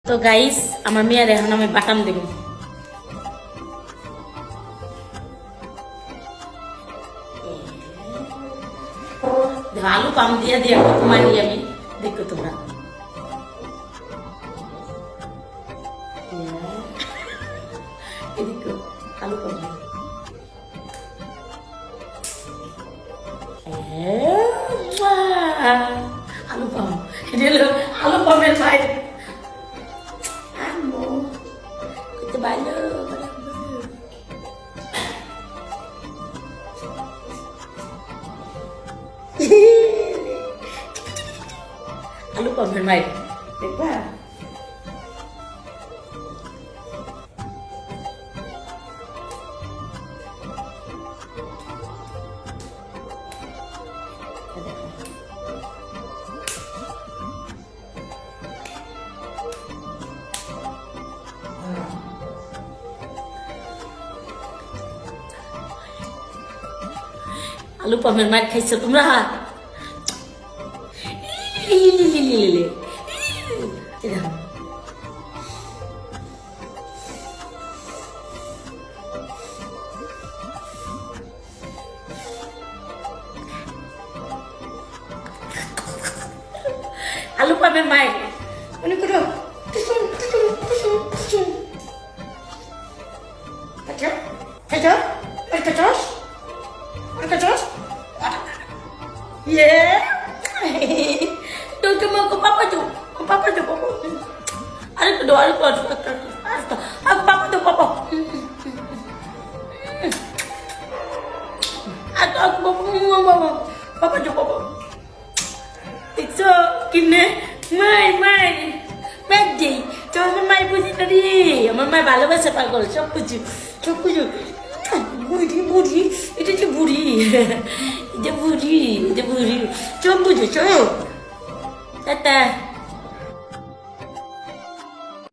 তো গাইস আমার মেয়ের এখন আমি বাটাম দেব। আলু পাম দিয়ে দিয়ে মারি আমি, দেখো তোমরা। এদিকে আলু পাম আলু পাম, এটা হলো আলু পামের ভাই। আলু পামের ভাই দেখবা, আলু পামের মাছ খাইছো তোমরা? আলু পামের মাছ মনে করো papa tu, papa. Ada tu, papa tu, papa. Aku papa tu, papa. Tikso, kini, mai, Maggi. Jangan mai puji tadi, mai bala bahasa pagol, sok puji. Budi, itu je budi. Dia budi. Cok puji, cok. Tata.